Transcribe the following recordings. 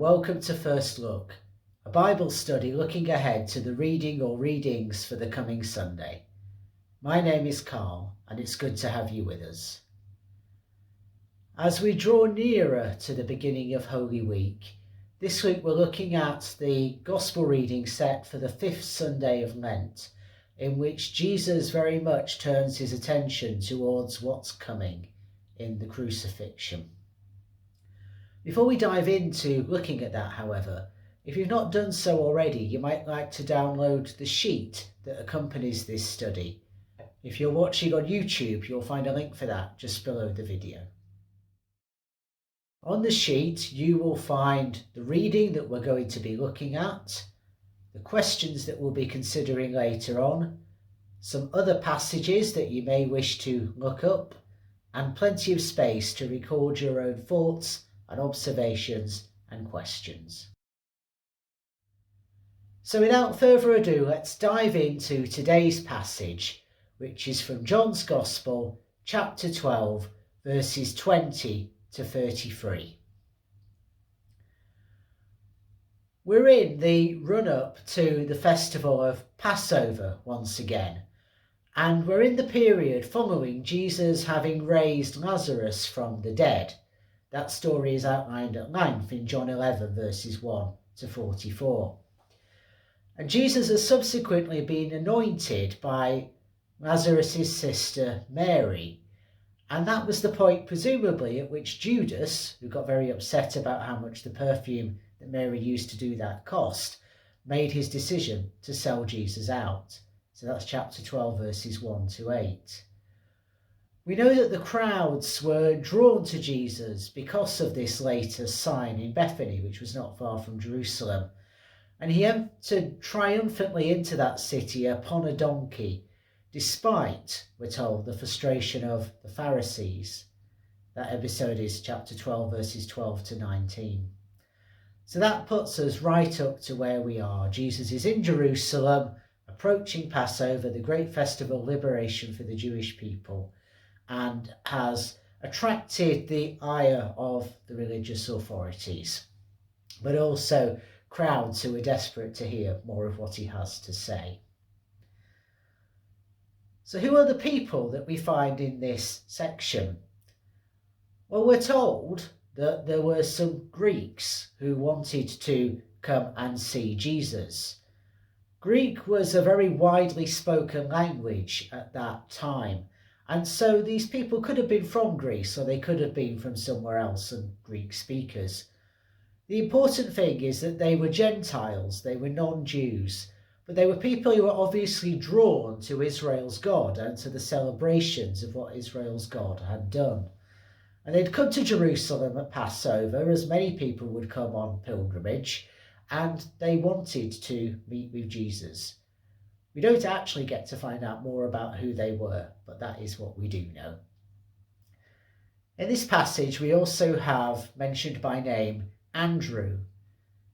welcome to First Look, a Bible study looking ahead to the reading or readings for the coming Sunday. My name is Carl, and it's good to have you with us. As we draw nearer to the beginning of Holy Week, this week we're looking at the Gospel reading set for the fifth Sunday of Lent, in which Jesus very much turns his attention towards what's coming in the crucifixion. Before we dive into looking at that, however, if you've not done so already, you might like to download the sheet that accompanies this study. If you're watching on YouTube, you'll find a link for that just below the video. On the sheet, you will find the reading that we're going to be looking at, the questions that we'll be considering later on, some other passages that you may wish to look up, and plenty of space to record your own thoughts and observations and questions. So without further ado, let's dive into today's passage, which is from John's Gospel, chapter 12, verses 20 to 33. We're in the run-up to the festival of Passover once again, and we're in the period following Jesus having raised Lazarus from the dead. That story is outlined at length in John 11, verses 1 to 44. And Jesus has subsequently been anointed by Lazarus' sister Mary. And that was the point, presumably, at which Judas, who got very upset about how much the perfume that Mary used to do that cost, made his decision to sell Jesus out. So that's chapter 12, verses 1 to 8. We know that the crowds were drawn to Jesus because of this latest sign in Bethany, which was not far from Jerusalem. And he entered triumphantly into that city upon a donkey, despite, we're told, the frustration of the Pharisees. That episode is chapter 12, verses 12 to 19. So that puts us right up to where we are. Jesus is in Jerusalem, approaching Passover, the great festival of liberation for the Jewish people, and has attracted the ire of the religious authorities, but also crowds who are desperate to hear more of what he has to say. So who are the people that we find in this section? Well, we're told that there were some Greeks who wanted to come and see Jesus. Greek was a very widely spoken language at that time, and so these people could have been from Greece, or they could have been from somewhere else and Greek speakers. The important thing is that they were Gentiles, they were non-Jews, but they were people who were obviously drawn to Israel's God and to the celebrations of what Israel's God had done. And they'd come to Jerusalem at Passover, as many people would come on pilgrimage, and they wanted to meet with Jesus. We don't actually get to find out more about who they were, but that is what we do know. In this passage, we also have mentioned by name Andrew.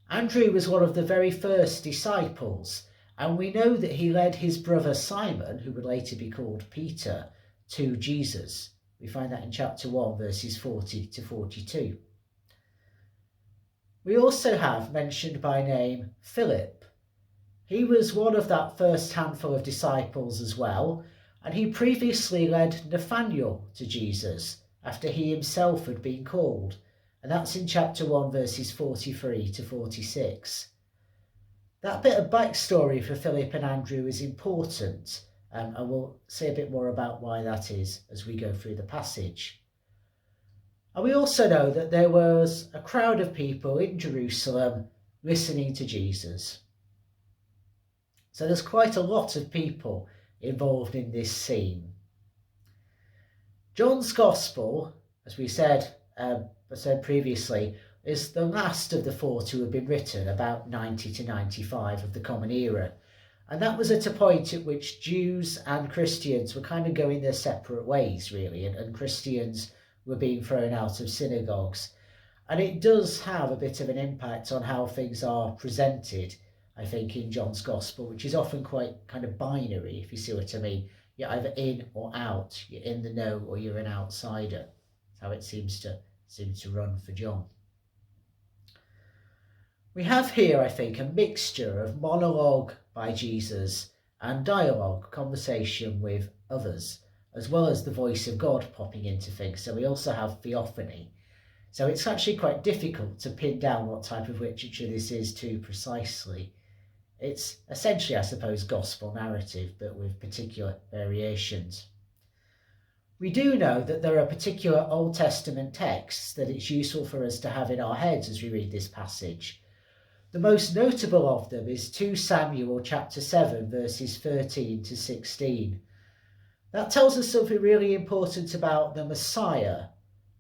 Andrew was one of the very first disciples, and we know that he led his brother Simon, who would later be called Peter, to Jesus. We find that in chapter 1, verses 40 to 42. We also have mentioned by name Philip. He was one of that first handful of disciples as well, and he previously led Nathanael to Jesus after he himself had been called, and that's in chapter 1, verses 43 to 46. That bit of backstory for Philip and Andrew is important, and we'll say a bit more about why that is as we go through the passage. And we also know that there was a crowd of people in Jerusalem listening to Jesus. So there's quite a lot of people involved in this scene. John's Gospel, as we said previously, is the last of the four to have been written, about 90 to 95 of the Common Era. And that was at a point at which Jews and Christians were kind of going their separate ways, really, and Christians were being thrown out of synagogues. And it does have a bit of an impact on how things are presented, I think, in John's Gospel, which is often quite kind of binary, if you see what I mean. You're either in or out, you're in the know or you're an outsider. That's how it seems to run for John. We have here, I think, a mixture of monologue by Jesus and dialogue, conversation with others, as well as the voice of God popping into things. So we also have theophany. So it's actually quite difficult to pin down what type of literature this is too precisely. It's essentially, I suppose, gospel narrative, but with particular variations. We do know that there are particular Old Testament texts that it's useful for us to have in our heads as we read this passage. The most notable of them is 2 Samuel chapter 7, verses 13 to 16. That tells us something really important about the Messiah,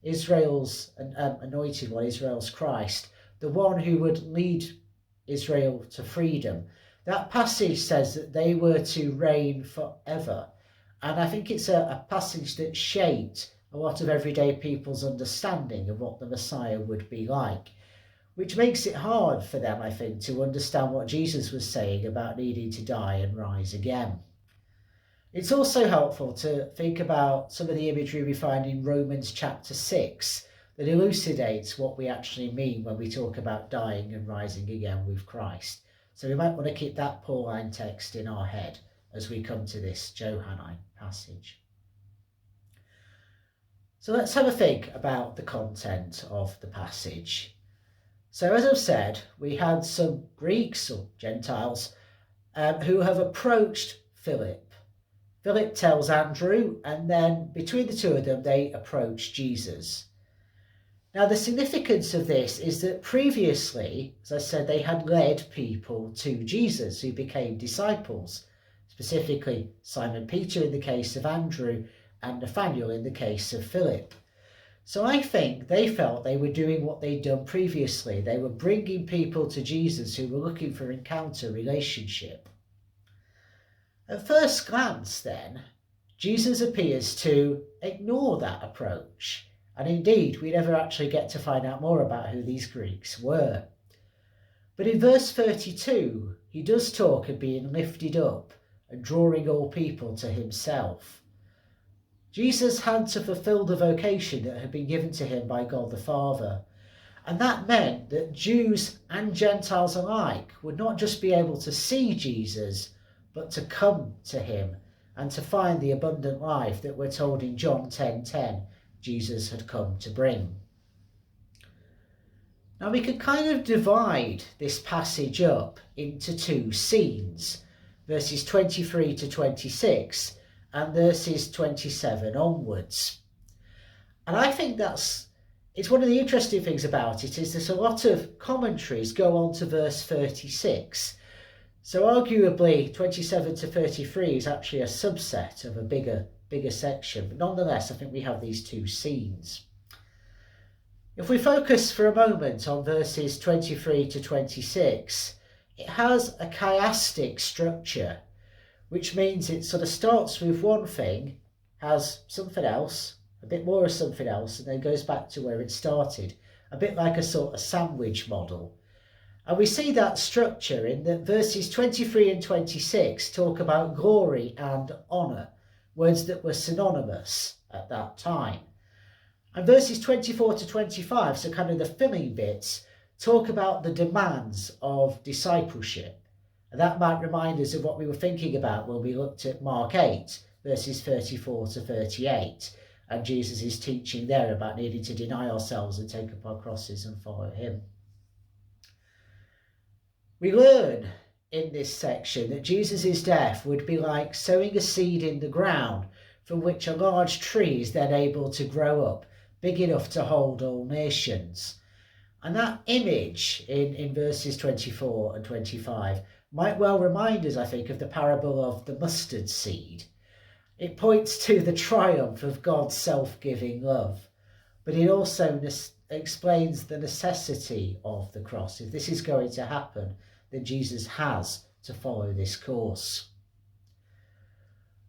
Israel's anointed one, Israel's Christ, the one who would lead Israel to freedom. That passage says that they were to reign forever. And I think it's a passage that shaped a lot of everyday people's understanding of what the Messiah would be like, which makes it hard for them, I think, to understand what Jesus was saying about needing to die and rise again. It's also helpful to think about some of the imagery we find in Romans chapter 6 that elucidates what we actually mean when we talk about dying and rising again with Christ. So we might want to keep that Pauline text in our head as we come to this Johannine passage. So let's have a think about the content of the passage. So as I've said, we had some Greeks or Gentiles who have approached Philip. Philip tells Andrew, and then between the two of them, they approach Jesus. Now, the significance of this is that previously, as I said, they had led people to Jesus who became disciples, specifically Simon Peter in the case of Andrew and Nathanael in the case of Philip. So I think they felt they were doing what they'd done previously. They were bringing people to Jesus who were looking for encounter, relationship. At first glance, then, Jesus appears to ignore that approach. And indeed, we never actually get to find out more about who these Greeks were. But in verse 32, he does talk of being lifted up and drawing all people to himself. Jesus had to fulfill the vocation that had been given to him by God the Father. And that meant that Jews and Gentiles alike would not just be able to see Jesus, but to come to him and to find the abundant life that we're told in John 10:10 Jesus had come to bring. Now we could kind of divide this passage up into two scenes, verses 23 to 26 and verses 27 onwards. And I think it's one of the interesting things about it is that a lot of commentaries go on to verse 36. So arguably 27 to 33 is actually a subset of a bigger section, but nonetheless I think we have these two scenes. If we focus for a moment on verses 23 to 26, it has a chiastic structure, which means it sort of starts with one thing, has something else, a bit more of something else, and then goes back to where it started, a bit like a sort of sandwich model. And we see that structure in that verses 23 and 26 talk about glory and honour, words that were synonymous at that time. And verses 24 to 25, so kind of the filling bits, talk about the demands of discipleship. And that might remind us of what we were thinking about when we looked at Mark 8, verses 34 to 38. And Jesus is teaching there about needing to deny ourselves and take up our crosses and follow him. We learn in this section that Jesus' death would be like sowing a seed in the ground from which a large tree is then able to grow up, big enough to hold all nations. And that image in verses 24 and 25 might well remind us, I think, of the parable of the mustard seed. It points to the triumph of God's self-giving love, but it also explains the necessity of the cross. If this is going to happen, then Jesus has to follow this course.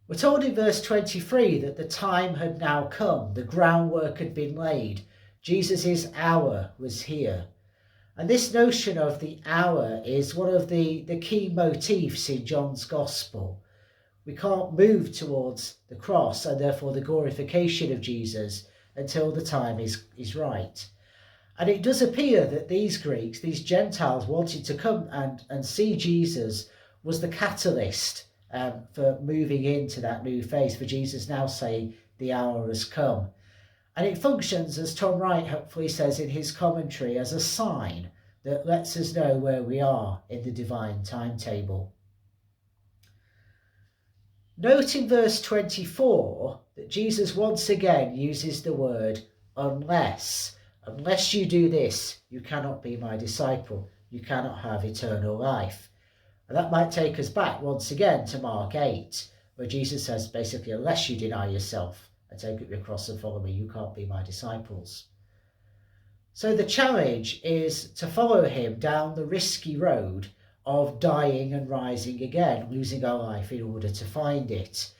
We're told in verse 23 that the time had now come, the groundwork had been laid, Jesus' hour was here. And this notion of the hour is one of the key motifs in John's Gospel. We can't move towards the cross and therefore the glorification of Jesus until the time is right. And it does appear that these Greeks, these Gentiles, wanted to come and see Jesus was the catalyst for moving into that new phase, for Jesus now saying the hour has come. And it functions, as Tom Wright helpfully says in his commentary, as a sign that lets us know where we are in the divine timetable. Note in verse 24 that Jesus once again uses the word unless. Unless you do this, you cannot be my disciple. You cannot have eternal life. And that might take us back once again to Mark 8, where Jesus says basically, unless you deny yourself and take up your cross and follow me, you can't be my disciples. So the challenge is to follow him down the risky road of dying and rising again, losing our life in order to find it.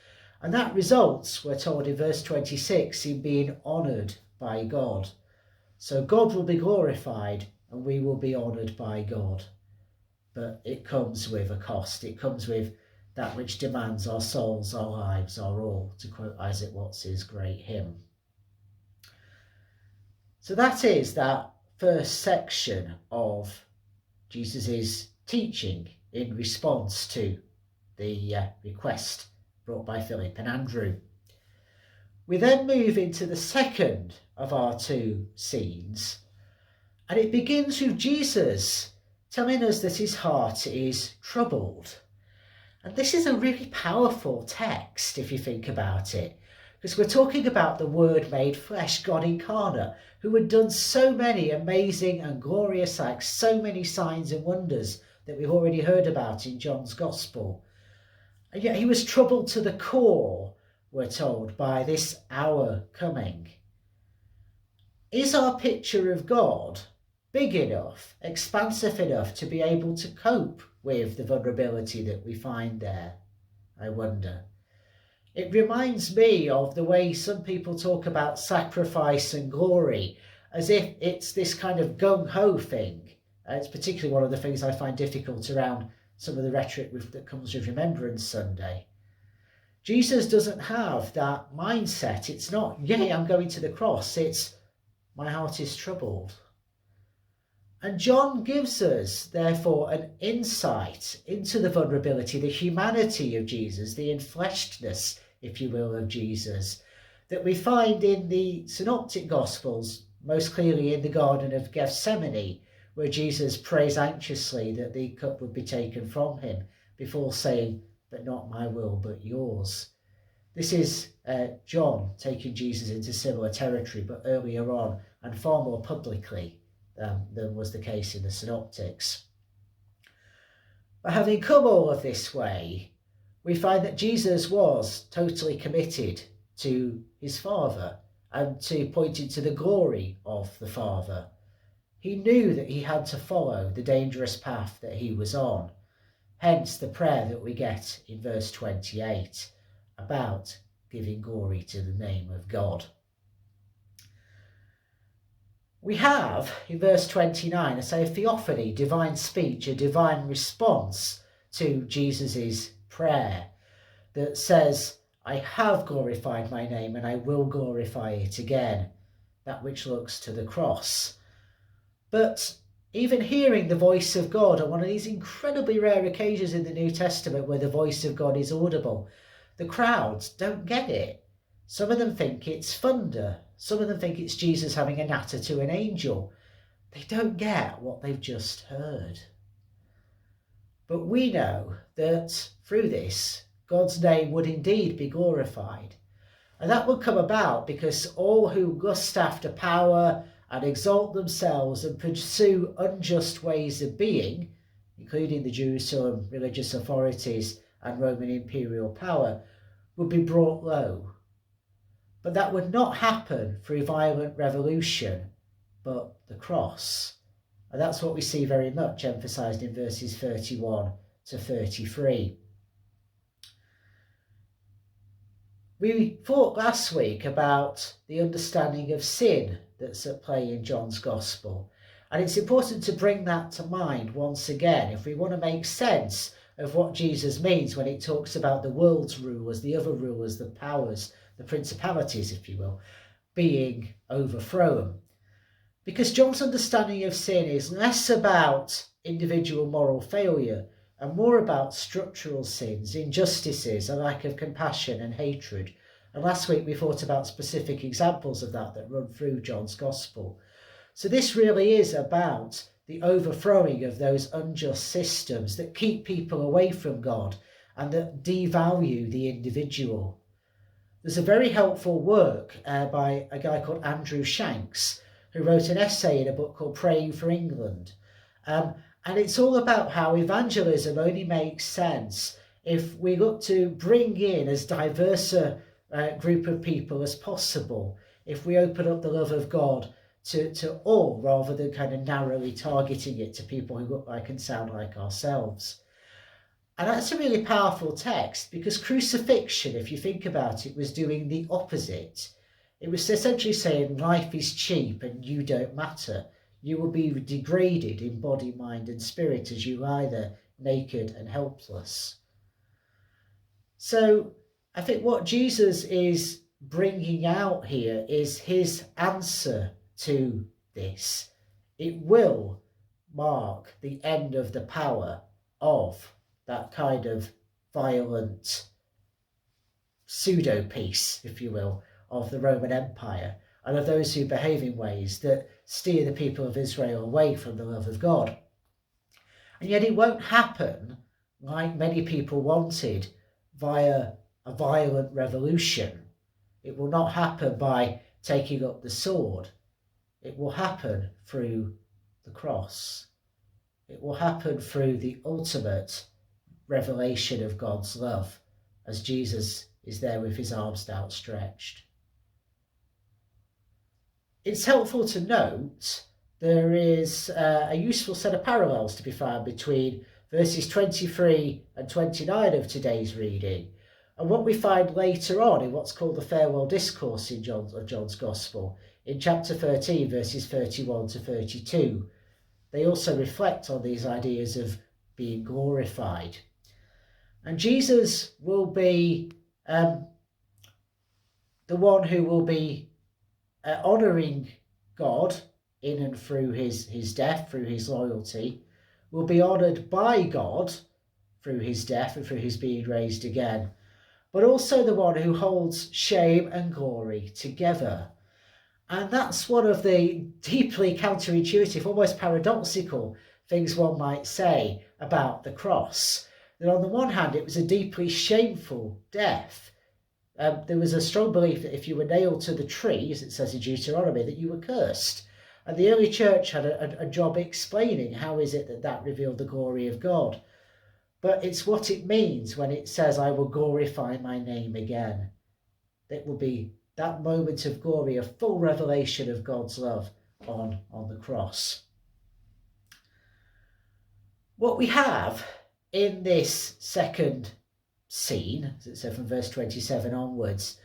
And that results, we're told in verse 26, in being honoured by God. So God will be glorified and we will be honoured by God. But it comes with a cost. It comes with that which demands our souls, our lives, our all, to quote Isaac Watts's great hymn. So that is that first section of Jesus's teaching in response to the request brought by Philip and Andrew. We then move into the second of our two scenes, and it begins with Jesus telling us that his heart is troubled. And this is a really powerful text if you think about it, because we're talking about the Word made flesh, God incarnate, who had done so many amazing and glorious acts, so many signs and wonders that we've already heard about in John's Gospel. And yet he was troubled to the core, we're told, by this hour coming. Is our picture of God big enough, expansive enough to be able to cope with the vulnerability that we find there? I wonder. It reminds me of the way some people talk about sacrifice and glory, as if it's this kind of gung-ho thing. It's particularly one of the things I find difficult around some of the rhetoric that comes with Remembrance Sunday. Jesus doesn't have that mindset. It's not, yay, I'm going to the cross. It's, my heart is troubled. And John gives us, therefore, an insight into the vulnerability, the humanity of Jesus, the enfleshedness, if you will, of Jesus, that we find in the Synoptic Gospels, most clearly in the Garden of Gethsemane, where Jesus prays anxiously that the cup would be taken from him before saying, but not my will, but yours. This is John taking Jesus into similar territory, but earlier on and far more publicly than was the case in the Synoptics. But having come all of this way, we find that Jesus was totally committed to his Father and to pointing to the glory of the Father. He knew that he had to follow the dangerous path that he was on. Hence the prayer that we get in verse 28 about giving glory to the name of God. We have, in verse 29, a theophany, divine speech, a divine response to Jesus' prayer that says, I have glorified my name and I will glorify it again, that which looks to the cross. But even hearing the voice of God on one of these incredibly rare occasions in the New Testament where the voice of God is audible, the crowds don't get it. Some of them think it's thunder. Some of them think it's Jesus having a natter to an angel. They don't get what they've just heard. But we know that through this, God's name would indeed be glorified. And that would come about because all who lust after power and exalt themselves and pursue unjust ways of being, including the Jerusalem religious authorities and Roman imperial power, would be brought low. But that would not happen through violent revolution, but the cross. And that's what we see very much emphasised in verses 31 to 33. We thought last week about the understanding of sin that's at play in John's Gospel. And it's important to bring that to mind once again if we want to make sense of what Jesus means when it talks about the world's rulers, the other rulers, the powers, the principalities, if you will, being overthrown. Because John's understanding of sin is less about individual moral failure and more about structural sins, injustices, a lack of compassion and hatred. And last week we thought about specific examples of that run through John's Gospel. So this really is about the overthrowing of those unjust systems that keep people away from God and that devalue the individual. There's a very helpful work by a guy called Andrew Shanks, who wrote an essay in a book called Praying for England. And it's all about how evangelism only makes sense if we look to bring in as diverse a group of people as possible, if we open up the love of God to all rather than kind of narrowly targeting it to people who look like and sound like ourselves. And that's a really powerful text, because crucifixion, if you think about it, was doing the opposite. It was essentially saying life is cheap and you don't matter. You will be degraded in body, mind and spirit as you lie there naked and helpless. So I think what Jesus is bringing out here is his answer to this. It will mark the end of the power of that kind of violent pseudo-peace, if you will, of the Roman Empire and of those who behave in ways that steer the people of Israel away from the love of God. And yet it won't happen like many people wanted via a violent revolution. It will not happen by taking up the sword. It will happen through the cross. It will happen through the ultimate revelation of God's love as Jesus is there with his arms outstretched. It's helpful to note there is a useful set of parallels to be found between verses 23 and 29 of today's reading and what we find later on in what's called the farewell discourse in John's Gospel in chapter 13 verses 31 to 32. They also reflect on these ideas of being glorified. And Jesus will be the one who will be honouring God in and through his death, through his loyalty, will be honoured by God through his death and through his being raised again, but also the one who holds shame and glory together. And that's one of the deeply counterintuitive, almost paradoxical things one might say about the cross. That on the one hand, it was a deeply shameful death. There was a strong belief that if you were nailed to the tree, as it says in Deuteronomy, that you were cursed. And the early church had a job explaining how is it that revealed the glory of God. But it's what it means when it says, I will glorify my name again. It will be that moment of glory, a full revelation of God's love on the cross. What we have in this second scene, as it said from verse 27 onwards,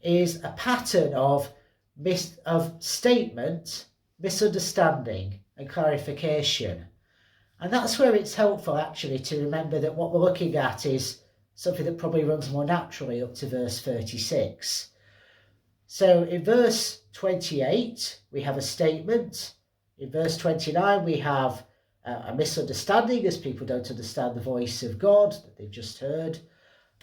is a pattern of statement, misunderstanding and clarification. And that's where it's helpful actually to remember that what we're looking at is something that probably runs more naturally up to verse 36. So in verse 28 we have a statement. In verse 29 we have a misunderstanding as people don't understand the voice of God that they've just heard.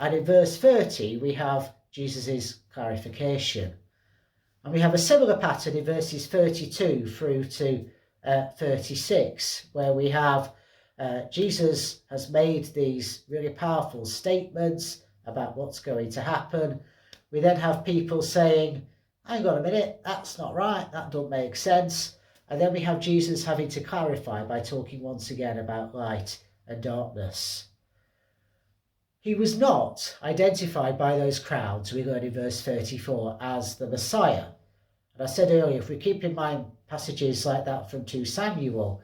And in verse 30 we have Jesus' clarification. And we have a similar pattern in verses 32 through to 36, where we have Jesus has made these really powerful statements about what's going to happen. We then have people saying, hang on a minute, that's not right, that don't make sense. And then we have Jesus having to clarify by talking once again about light and darkness. He was not identified by those crowds, we learn in verse 34, as the Messiah. And I said earlier, if we keep in mind passages like that from 2 Samuel,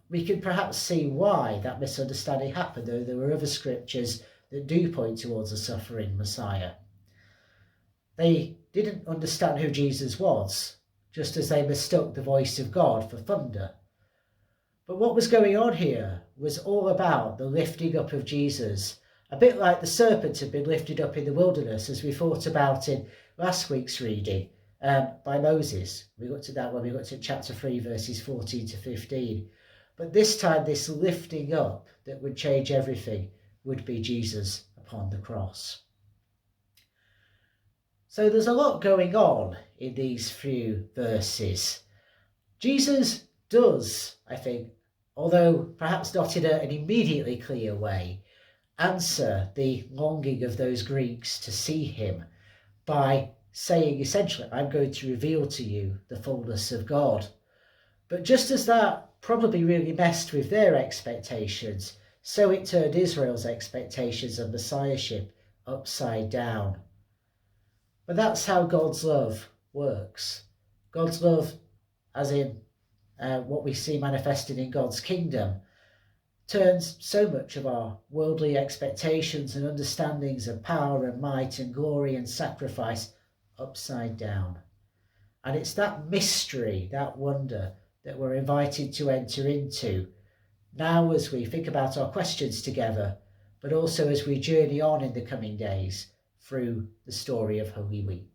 we can perhaps see why that misunderstanding happened, though there were other scriptures that do point towards a suffering Messiah. They didn't understand who Jesus was, just as they mistook the voice of God for thunder. But what was going on here was all about the lifting up of Jesus, a bit like the serpent had been lifted up in the wilderness, as we thought about in last week's reading, by Moses. We looked at that when we looked at chapter 3, verses 14 to 15. But this time, this lifting up that would change everything would be Jesus upon the cross. So there's a lot going on in these few verses. Jesus does, I think, although perhaps not in an immediately clear way, answer the longing of those Greeks to see him by saying essentially, I'm going to reveal to you the fullness of God. But just as that probably really messed with their expectations, so it turned Israel's expectations of messiahship upside down. But that's how God's love works. God's love, as in what we see manifested in God's kingdom, turns so much of our worldly expectations and understandings of power and might and glory and sacrifice upside down. And it's that mystery, that wonder, that we're invited to enter into now as we think about our questions together, but also as we journey on in the coming days through the story of Holy Week.